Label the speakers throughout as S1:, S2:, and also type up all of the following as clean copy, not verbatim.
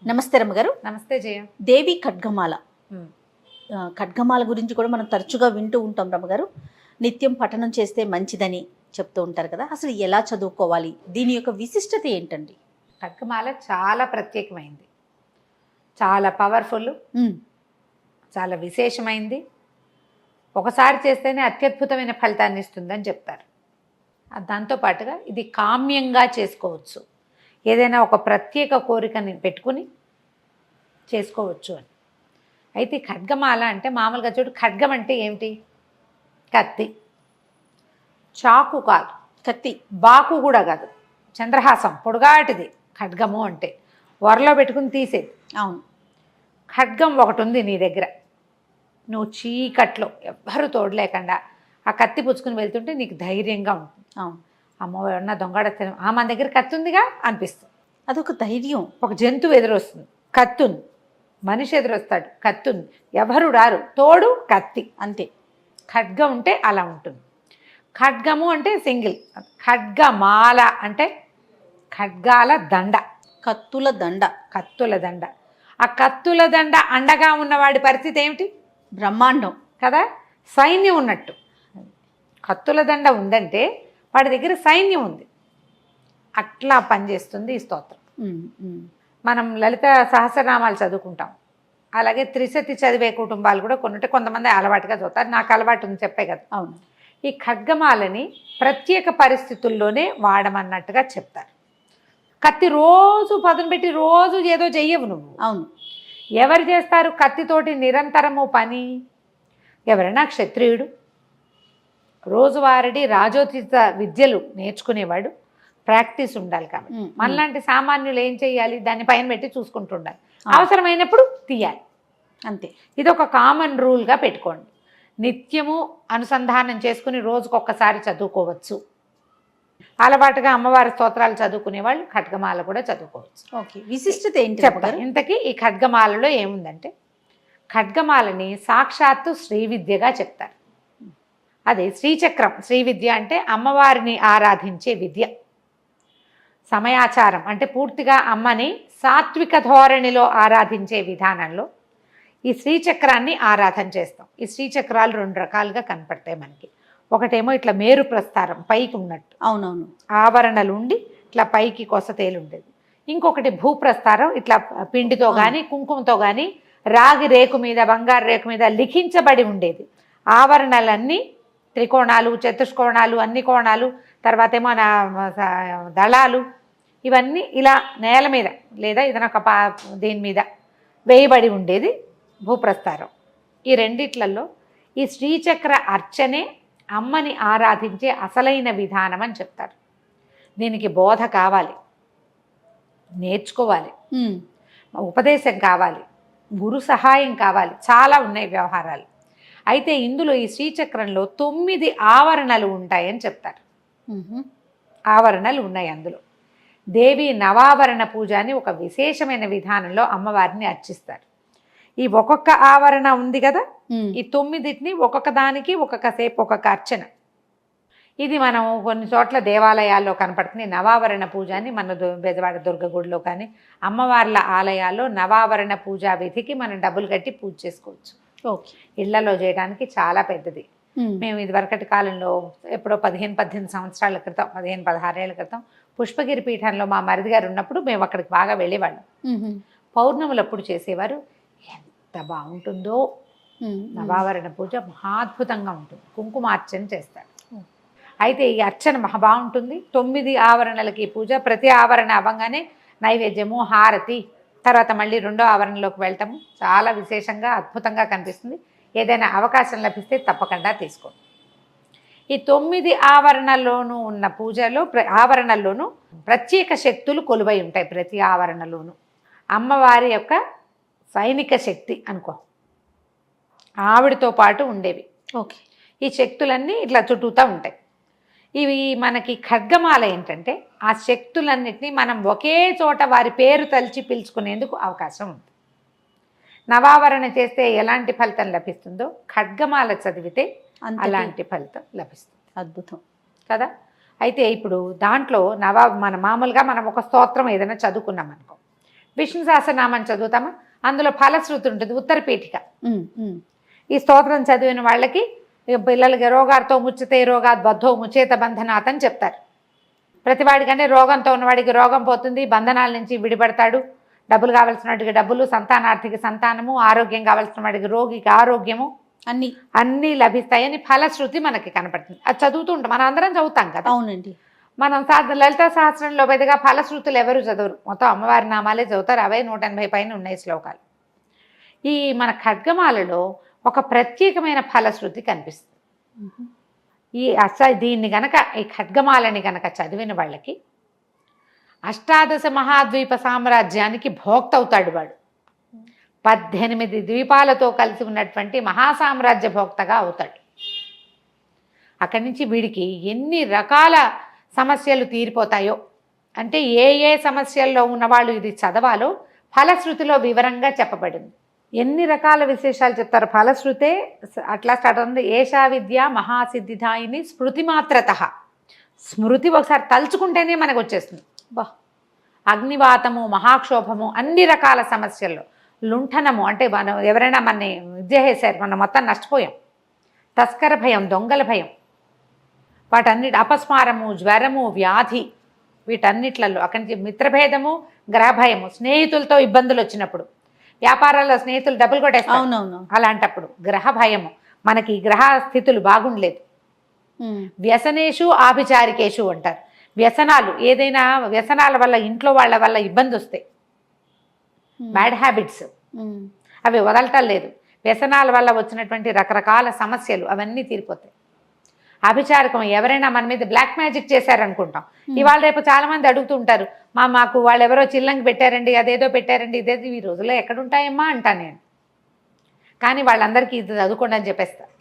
S1: నమస్తే రమ్మగారు.
S2: నమస్తే జయ.
S1: దేవి ఖడ్గమాల. ఖడ్గమాల గురించి కూడా మనం తరచుగా వింటూ ఉంటాం రమ్మగారు. నిత్యం పఠనం చేస్తే మంచిదని చెప్తూ ఉంటారు కదా, అసలు ఎలా చదువుకోవాలి, దీని యొక్క విశిష్టత ఏంటండి?
S2: ఖడ్గమాల చాలా ప్రత్యేకమైంది, చాలా పవర్ఫుల్, చాలా విశేషమైంది. ఒకసారి చేస్తేనే అత్యద్భుతమైన ఫలితాన్ని ఇస్తుందని చెప్తారు. దాంతోపాటుగా ఇది కామ్యంగా చేసుకోవచ్చు, ఏదైనా ఒక ప్రత్యేక కోరికని పెట్టుకుని చేసుకోవచ్చు అని. అయితే ఖడ్గమాల అంటే మామూలుగా చూడు, ఖడ్గం అంటే ఏమిటి? కత్తి. చాకు కాదు, కత్తి. బాకు కూడా కాదు, చంద్రహాసం పొడుగాటిది ఖడ్గము అంటే. వరలో పెట్టుకుని తీసేది.
S1: అవును.
S2: ఖడ్గం ఒకటి ఉంది నీ దగ్గర, నువ్వు చీకట్లో ఎవ్వరూ తోడలేకుండా ఆ కత్తి పుచ్చుకుని వెళ్తుంటే నీకు ధైర్యంగా ఉంటుంది.
S1: అవును.
S2: అమ్మో ఎవరన్నా దొంగడత మన దగ్గర కత్తి ఉందిగా అనిపిస్తుంది.
S1: అదొక ధైర్యం.
S2: ఒక జంతువు ఎదురొస్తుంది, కత్తుంది. మనిషి ఎదురొస్తాడు, కత్తుంది. ఎవరు రారు, తోడు కత్తి, అంతే. ఖడ్గం ఉంటే అలా ఉంటుంది. ఖడ్గము అంటే సింగిల్. ఖడ్గమాల అంటే ఖడ్గాల దండ,
S1: కత్తుల దండ.
S2: కత్తుల దండ. ఆ కత్తుల దండ అండగా ఉన్నవాడి పరిస్థితి ఏమిటి?
S1: బ్రహ్మాండం
S2: కదా, సైన్యం ఉన్నట్టు. కత్తుల దండ ఉందంటే వాడి దగ్గర సైన్యం ఉంది. అట్లా పనిచేస్తుంది ఈ స్తోత్రం. మనం లలిత సహస్రనామాలు చదువుకుంటాం, అలాగే త్రిశతి చదివే కుటుంబాలు కూడా కొన్నింటే కొంతమంది అలవాటుగా చదువుతారు. నాకు అలవాటు ఉంది, చెప్పే కదా.
S1: అవును.
S2: ఈ ఖడ్గమాలని ప్రత్యేక పరిస్థితుల్లోనే వాడమన్నట్టుగా చెప్తారు. కత్తి రోజు పదును పెట్టి రోజు ఏదో చెయ్యవు నువ్వు.
S1: అవును.
S2: ఎవరు చేస్తారు కత్తితోటి నిరంతరము పని? ఎవరైనా క్షత్రియుడు, రోజువారీ రాజోచిత విద్యలు నేర్చుకునేవాడు, ప్రాక్టీస్ ఉండాలి. కాబట్టి మనలాంటి సామాన్యులు ఏం చేయాలి? దాన్ని పైన పెట్టి చూసుకుంటుండాలి, అవసరమైనప్పుడు తీయాలి, అంతే. ఇది ఒక కామన్ రూల్గా పెట్టుకోండి. నిత్యము అనుసంధానం చేసుకుని రోజుకొక్కసారి చదువుకోవచ్చు. అలవాటుగా అమ్మవారి స్తోత్రాలు చదువుకునే వాళ్ళు ఖడ్గమాల కూడా చదువుకోవచ్చు.
S1: ఓకే. విశిష్టత ఏంటి
S2: చెప్తారు. ఇంతకీ ఈ ఖడ్గమాలలో ఏముందంటే, ఖడ్గమాలని సాక్షాత్తు శ్రీ విద్యగా చెప్తారు. అదే శ్రీచక్రం. శ్రీ విద్య అంటే అమ్మవారిని ఆరాధించే విద్య. సమయాచారం అంటే పూర్తిగా అమ్మని సాత్విక ధోరణిలో ఆరాధించే విధానంలో ఈ శ్రీచక్రాన్ని ఆరాధన చేస్తాం. ఈ శ్రీచక్రాలు రెండు రకాలుగా కనపడతాయి మనకి. ఒకటేమో ఇట్లా మేరు ప్రస్తారం, పైకి ఉన్నట్టు.
S1: అవునవును.
S2: ఆవరణలు ఉండి ఇట్లా పైకి కొసతేలు ఉండేది. ఇంకొకటి భూప్రస్తారం, ఇట్లా పిండితో కానీ కుంకుమతో కానీ రాగి రేకు మీద, బంగారు రేకు మీద లిఖించబడి ఉండేది. ఆవరణలన్నీ త్రికోణాలు, చతుష్కోణాలు, అన్ని కోణాలు, తర్వాత ఏమో దళాలు, ఇవన్నీ ఇలా నేల మీద లేదా ఏదైనా ఒక దీని మీద వేయబడి ఉండేది భూప్రస్తారం. ఈ రెండిట్లలో ఈ శ్రీచక్ర అర్చనే అమ్మని ఆరాధించే అసలైన విధానం అని చెప్తారు. దీనికి బోధ కావాలి, నేర్చుకోవాలి, ఉపదేశం కావాలి, గురు సహాయం కావాలి, చాలా ఉన్నాయి వ్యవహారాలు. అయితే ఇందులో ఈ శ్రీచక్రంలో 9 ఆవరణలు ఉంటాయని చెప్తారు. ఆవరణలు ఉన్నాయి అందులో. దేవి నవావరణ పూజ అని ఒక విశేషమైన విధానంలో అమ్మవారిని అర్చిస్తారు. ఈ ఒక్కొక్క ఆవరణ ఉంది కదా, ఈ 9టిని ఒక్కొక్క దానికి ఒక్కొక్క సేపు ఒక్కొక్క అర్చన. ఇది మనం కొన్ని చోట్ల దేవాలయాల్లో కనపడుతుంది. నవావరణ పూజ అని మన బెజవాడ దుర్గ గుడిలో కానీ అమ్మవార్ల ఆలయాల్లో నవావరణ పూజా విధికి మనం డబ్బులు కట్టి పూజ చేసుకోవచ్చు.
S1: ఓకే.
S2: ఇళ్లలో చేయడానికి చాలా పెద్దది. మేము ఇదివరకటి కాలంలో ఎప్పుడో 15-18 సంవత్సరాల క్రితం, 15-16 ఏళ్ల క్రితం పుష్పగిరి పీఠంలో మా మరిది గారు ఉన్నప్పుడు మేము అక్కడికి బాగా వెళ్ళేవాళ్ళం. పౌర్ణములప్పుడు చేసేవారు. ఎంత బాగుంటుందో నవావరణ పూజ, మహాద్భుతంగా ఉంటుంది. కుంకుమార్చన చేస్తాడు. అయితే ఈ అర్చన మహా బాగుంటుంది. 9 ఆవరణలకి పూజ. ప్రతి ఆవరణ అవ్వగానే నైవేద్యము, హారతి, తర్వాత మళ్ళీ రెండో ఆవరణలోకి వెళ్తాము. చాలా విశేషంగా అద్భుతంగా కనిపిస్తుంది. ఏదైనా అవకాశం లభిస్తే తప్పకుండా తీసుకోండి. ఈ 9 ఆవరణల్లోనూ ఉన్న పూజలో ఆవరణల్లోనూ ప్రత్యేక శక్తులు కొలువై ఉంటాయి. ప్రతి ఆవరణలోనూ అమ్మవారి యొక్క సైనిక శక్తి అనుకో, ఆవిడతో పాటు ఉండేవి.
S1: ఓకే.
S2: ఈ శక్తులన్నీ ఇట్లా చుట్టూతా ఉంటాయి. ఇవి మనకి ఖడ్గమాల ఏంటంటే ఆ శక్తులన్నిటినీ మనం ఒకే చోట వారి పేరు తలిచి పిలుచుకునేందుకు అవకాశం ఉంది. నవావరణ చేస్తే ఎలాంటి ఫలితం లభిస్తుందో ఖడ్గమాల చదివితే అలాంటి ఫలితం లభిస్తుంది.
S1: అద్భుతం
S2: కదా. అయితే ఇప్పుడు దాంట్లో మన మామూలుగా మనం ఒక స్తోత్రం ఏదైనా చదువుకున్నాం అనుకో, విష్ణు సహస్రనామం చదువుతామా, అందులో ఫలశ్రుతి ఉంటుంది, ఉత్తరపీఠిక.
S1: ఉమ్, ఉమ్.
S2: ఈ స్తోత్రం చదివిన వాళ్ళకి పిల్లలకి రోగాలతో ముచ్చితే రోగాత్ బద్ధో ముచేత బంధనాత్ అని చెప్తారు. ప్రతివాడికంటే రోగంతో ఉన్నవాడికి రోగం పోతుంది, బంధనాల నుంచి విడిపడతాడు, డబ్బులు కావాల్సిన వాడికి డబ్బులు, సంతానార్థికి సంతానము, ఆరోగ్యం కావాల్సిన వాడికి రోగికి ఆరోగ్యము అన్నీ లభిస్తాయని ఫలశ్రుతి మనకి కనపడుతుంది. అది చదువుతూ ఉంటాం, మనం అందరం చదువుతాం కదా.
S1: అవునండి.
S2: మనం లలిత సహస్రంలో పెద్దగా ఫలశ్రుతులు ఎవరు చదవరు, మొత్తం అమ్మవారి నామాలే చదువుతారు. అవే 180 పైన ఉన్నాయి శ్లోకాలు. ఈ మన ఖడ్గమాలలో ఒక ప్రత్యేకమైన ఫలశ్రుతి కనిపిస్తుంది. దీన్ని గనక, ఈ ఖడ్గమాలని గనక చదివిన వాళ్ళకి అష్టాదశ మహాద్వీప సామ్రాజ్యానికి భోక్త అవుతాడు వాడు. 18 ద్వీపాలతో కలిసి ఉన్నటువంటి మహాసామ్రాజ్య భోక్తగా అవుతాడు. అక్కడి నుంచి వీడికి ఎన్ని రకాల సమస్యలు తీరిపోతాయో, అంటే ఏ ఏ సమస్యల్లో ఉన్నవాళ్ళు ఇది చదవాలో ఫలశ్రుతిలో వివరంగా చెప్పబడింది. ఎన్ని రకాల విశేషాలు చెప్తారు. ఫలశ్రుతే అట్లా స్టార్ట్ అవుతుంది. ఏషా విద్య మహాసిద్ధిదాయిని స్మృతి మాత్రత. స్మృతి ఒకసారి తలుచుకుంటేనే మనకు వచ్చేస్తుంది. అగ్నివాతము, మహాక్షోభము, అన్ని రకాల సమస్యల్లో లుంఠనము, అంటే మనం ఎవరైనా మనని విద్య చేశారు, మనం మొత్తం నష్టపోయాం. తస్కర భయం, దొంగల భయం, వాటన్నిటి అపస్మారము, జ్వరము, వ్యాధి, వీటన్నిట్లలో అక్కడి నుంచి మిత్రభేదము, గ్రహభయము, స్నేహితులతో ఇబ్బందులు వచ్చినప్పుడు, వ్యాపారాల్లో స్నేహితులు డబ్బులు కొట్టేస్తారు,
S1: అవునవును,
S2: అలాంటప్పుడు గ్రహ భయము, మనకి గ్రహ స్థితులు బాగుండలేదు. వ్యసనేషు ఆభిచారికేషు అంటారు. వ్యసనాలు, ఏదైనా వ్యసనాల వల్ల ఇంట్లో వాళ్ళ వల్ల ఇబ్బంది వస్తాయి, బ్యాడ్ హ్యాబిట్స్, అవి వదలటం లేదు. వ్యసనాల వల్ల వచ్చినటువంటి రకరకాల సమస్యలు అవన్నీ తీరిపోతాయి. అభిచారకం, ఎవరైనా మన మీద బ్లాక్ మ్యాజిక్ చేశారనుకుంటాం. ఇవాళ రేపు చాలా మంది అడుగుతూ ఉంటారు, మాకు వాళ్ళు ఎవరో చిల్లంగి పెట్టారండి, అదేదో పెట్టారండి, ఇదేదో ఈ రోజుల్లో ఎక్కడుంటాయమ్మా అంటాను నేను. కానీ వాళ్ళందరికీ ఇది చదువుకోండి అని చెప్పేస్తారు.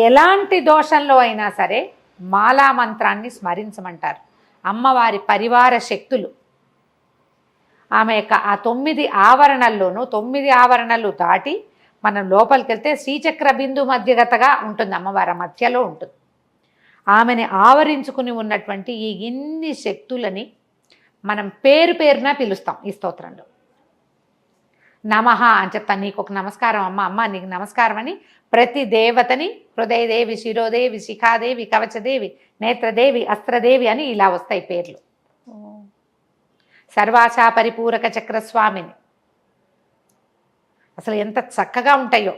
S2: ఎలాంటి దోషంలో అయినా సరే మాలా మంత్రాన్ని స్మరించమంటారు. అమ్మవారి పరివార శక్తులు ఆమె యొక్క ఆ 9 ఆవరణల్లోనూ 9 ఆవరణలు దాటి మనం లోపలికి వెళ్తే శ్రీచక్ర బిందు మధ్యగతగా ఉంటుంది, అమ్మవారి మధ్యలో ఉంటుంది. ఆమెని ఆవరించుకుని ఉన్నటువంటి ఈ ఇన్ని శక్తులని మనం పేరు పేరున పిలుస్తాం ఈ స్తోత్రంలో. నమః అని చెప్తాను, నీకు ఒక నమస్కారం అమ్మ, అమ్మ నీకు నమస్కారం అని ప్రతి దేవతని హృదయదేవి, శిరోదేవి, శిఖాదేవి, కవచదేవి, నేత్రదేవి, అస్త్రదేవి అని ఇలా వస్తాయి పేర్లు. సర్వాశా పరిపూరక చక్రస్వామిని. అసలు ఎంత చక్కగా ఉంటాయో,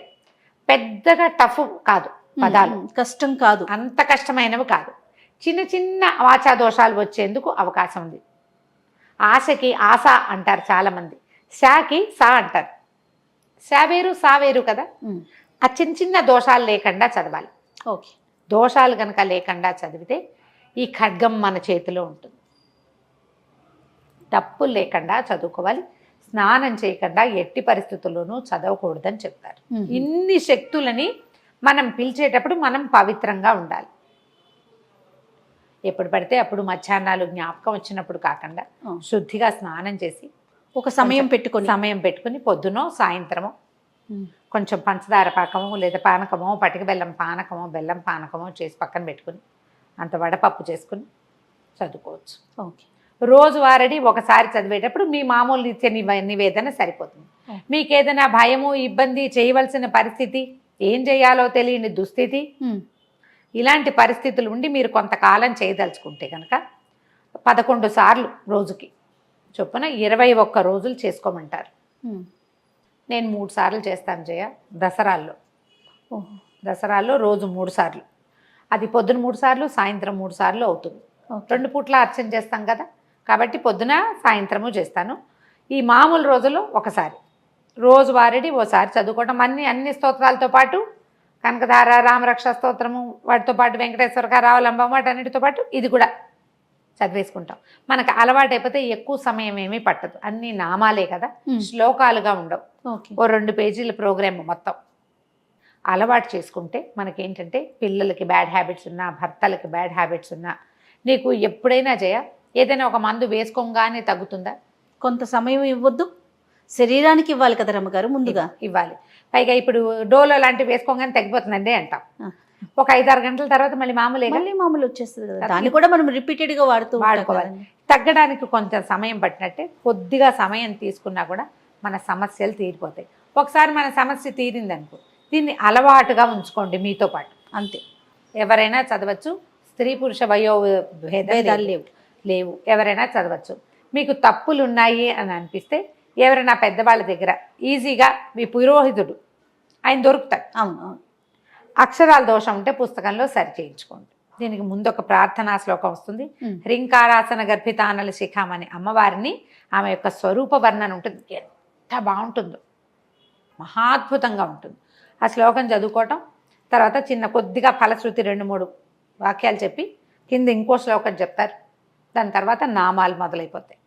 S2: పెద్దగా టఫ్ కాదు పదాలు,
S1: కష్టం కాదు,
S2: అంత కష్టమైనవి కాదు. చిన్న చిన్న వాచా దోషాలు వచ్చేందుకు అవకాశం ఉంది. ఆశకి ఆశ అంటారు చాలామంది, శాకి సా అంటారు. శా వేరు సా వేరు కదా. ఆ చిన్న చిన్న దోషాలు లేకుండా చదవాలి.
S1: ఓకే,
S2: దోషాలు కనుక లేకుండా చదివితే ఈ ఖడ్గం మన చేతిలో ఉంటుంది. తప్పులు లేకుండా చదువుకోవాలి. స్నానం చేయకుండా ఎట్టి పరిస్థితుల్లోనూ చదవకూడదని చెప్తారు. ఇన్ని శక్తులని మనం పిలిచేటప్పుడు మనం పవిత్రంగా ఉండాలి. ఎప్పుడు పడితే అప్పుడు మధ్యాహ్నాలు జ్ఞాపకం వచ్చినప్పుడు కాకుండా శుద్ధిగా స్నానం చేసి
S1: ఒక సమయం పెట్టుకుని
S2: పొద్దునో సాయంత్రమో కొంచెం పంచదార పాకమో లేదా పానకమో, పటిక బెల్లం పానకమో, బెల్లం పానకమో చేసి పక్కన పెట్టుకుని అంత వడపప్పు చేసుకుని చదువుకోవచ్చు.
S1: ఓకే,
S2: రోజువారీ ఒకసారి చదివేటప్పుడు మీ మామూలు నిత్య నివేదన సరిపోతుంది. మీకు ఏదైనా భయము, ఇబ్బంది, చేయవలసిన పరిస్థితి, ఏం చేయాలో తెలియని దుస్థితి, ఇలాంటి పరిస్థితులు ఉండి మీరు కొంతకాలం చేయదలుచుకుంటే కనుక 11 సార్లు రోజుకి చొప్పున 21 రోజులు చేసుకోమంటారు. నేను 3 సార్లు చేస్తాను జయ. దసరాల్లో రోజు 3 సార్లు, అది పొద్దున 3 సార్లు, సాయంత్రం 3 సార్లు అవుతుంది. 2 పూట్ల అర్చన చేస్తాం కదా, కాబట్టి పొద్దున సాయంత్రము చేస్తాను. ఈ మామూలు రోజుల్లో ఒకసారి, రోజువారీ ఓసారి చదువుకోవడం. అన్ని స్తోత్రాలతో పాటు కనకధార, రామరక్ష స్తోత్రము, వాటితో పాటు వెంకటేశ్వర రావలంబం, వాటన్నిటితో పాటు ఇది కూడా చదివేసుకుంటాం. మనకు అలవాటు అయిపోతే ఎక్కువ సమయం ఏమీ పట్టదు. అన్ని నామాలే కదా, శ్లోకాలుగా ఉండవు. ఓ 2 పేజీల ప్రోగ్రామ్ మొత్తం అలవాటు చేసుకుంటే మనకేంటంటే పిల్లలకి బ్యాడ్ హ్యాబిట్స్ ఉన్నా, భర్తలకి బ్యాడ్ హ్యాబిట్స్ ఉన్నా, నీకు ఎప్పుడైనా ఏదైనా ఒక మందు వేసుకోగానే తగ్గుతుందా?
S1: కొంత సమయం ఇవ్వద్దు, శరీరానికి ఇవ్వాలి కదా రమ్మగారు, ముందుగా
S2: ఇవ్వాలి. పైగా ఇప్పుడు డోలో లాంటివి వేసుకోగానే తగ్గిపోతుందండి అంటాం. ఒక 5-6 గంటల తర్వాత మళ్ళీ మామూలు
S1: వచ్చేస్తుంది కదా, దాన్ని కూడా మనం రిపీటెడ్గా వాడుకోవాలి.
S2: తగ్గడానికి కొంచెం సమయం పట్టినట్టే కొద్దిగా సమయం తీసుకున్నా కూడా మన సమస్యలు తీరిపోతాయి. ఒకసారి మన సమస్య తీరిందనుకో, దీన్ని అలవాటుగా ఉంచుకోండి మీతో పాటు.
S1: అంతే.
S2: ఎవరైనా చదవచ్చు, స్త్రీ పురుష వయో భేదాలు
S1: లేవు.
S2: లేవు, ఎవరైనా చదవచ్చు. మీకు తప్పులు ఉన్నాయి అని అనిపిస్తే ఎవరైనా పెద్దవాళ్ళ దగ్గర ఈజీగా మీ పురోహితుడు ఆయన దొరుకుతాడు.
S1: అవును అవును.
S2: అక్షరాల దోషం ఉంటే పుస్తకంలో సరి చేయించుకోండి. దీనికి ముందు ఒక ప్రార్థనా శ్లోకం వస్తుంది. హ్రీంకారాసన గర్భితానల శిఖామని అమ్మవారిని, ఆమె యొక్క స్వరూప వర్ణన ఉంటుంది. ఎంత బాగుంటుందో, మహాద్భుతంగా ఉంటుంది. ఆ శ్లోకం చదువుకోవటం, తర్వాత చిన్న కొద్దిగా ఫలశ్రుతి 2-3 వాక్యాలు చెప్పి కింద ఇంకో శ్లోకం చెప్తారు. దాని తర్వాత నామాలు మొదలైపోతాయి.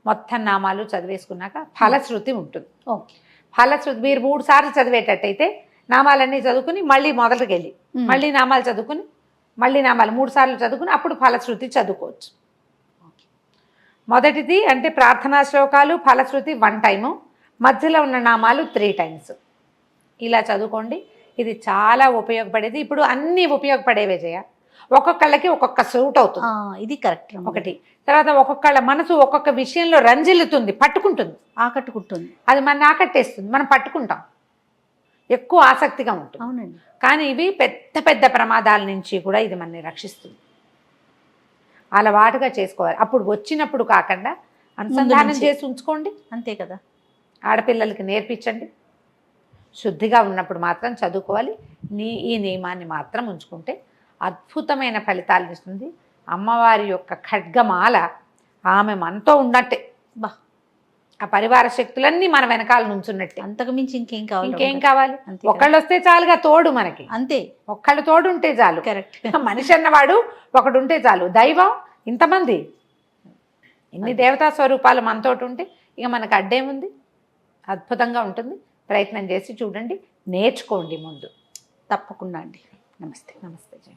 S2: మొత్తం నామాలు చదివేసుకున్నాక ఫలశ్రుతి ఉంటుంది.
S1: ఓకే.
S2: ఫలశ్రుతి మీరు 3 సార్లు చదివేటట్టయితే నామాలన్నీ చదువుకుని మళ్ళీ మొదటికి వెళ్ళి మళ్ళీ నామాలు చదువుకుని మళ్ళీ నామాలు 3 సార్లు చదువుకుని అప్పుడు ఫలశ్రుతి చదువుకోవచ్చు. మొదటిది అంటే ప్రార్థనా శ్లోకాలు, ఫలశ్రుతి 1 టైము, మధ్యలో ఉన్న నామాలు 3 టైమ్స్. ఇలా చదువుకోండి. ఇది చాలా ఉపయోగపడేది. ఇప్పుడు అన్నీ ఉపయోగపడేవే జయ. ఒక్కొక్కళ్ళకి ఒక్కొక్క సూట్ అవుతుంది.
S1: ఇది కరెక్ట్.
S2: ఒకటి. తర్వాత ఒక్కొక్కళ్ళ మనసు ఒక్కొక్క విషయంలో రంజిల్లుతుంది, పట్టుకుంటుంది,
S1: ఆకట్టుకుంటుంది.
S2: అది మన ఆకట్టేస్తుంది, మనం పట్టుకుంటాం, ఎక్కువ ఆసక్తిగా ఉంటుంది.
S1: అవునండి.
S2: కానీ ఇవి పెద్ద పెద్ద ప్రమాదాల నుంచి కూడా ఇది మనని రక్షిస్తుంది. అలవాటుగా చేసుకోవాలి. అప్పుడు వచ్చినప్పుడు కాకుండా అనుసంధానం చేసి ఉంచుకోండి.
S1: అంతే కదా.
S2: ఆడపిల్లలకి నేర్పించండి. శుద్ధిగా ఉన్నప్పుడు మాత్రం చదువుకోవాలి. ఈ నియమాన్ని మాత్రం ఉంచుకుంటే అద్భుతమైన ఫలితాలు ఇస్తుంది. అమ్మవారి యొక్క ఖడ్గమాల ఆమె మనతో ఉన్నట్టే.
S1: బా,
S2: ఆ పరివార శక్తులన్నీ మన వెనకాల నుంచున్నట్టే.
S1: అంతకు మించి ఇంకేం కావాలి?
S2: ఇంకేం కావాలి? ఒకళ్ళు వస్తే చాలుగా తోడు మనకి.
S1: అంతే.
S2: ఒక్కళ్ళు తోడు ఉంటే చాలు.
S1: కరెక్ట్.
S2: మనిషి అన్నవాడు ఒకడు ఉంటే చాలు. దైవం ఇంతమంది, ఇన్ని దేవతా స్వరూపాలు మనతోటి ఉంటే ఇక మనకు అడ్డేముంది? అద్భుతంగా ఉంటుంది. ప్రయత్నం చేసి చూడండి, నేర్చుకోండి ముందు.
S1: తప్పకుండా అండి.
S2: నమస్తే. నమస్తే జయ.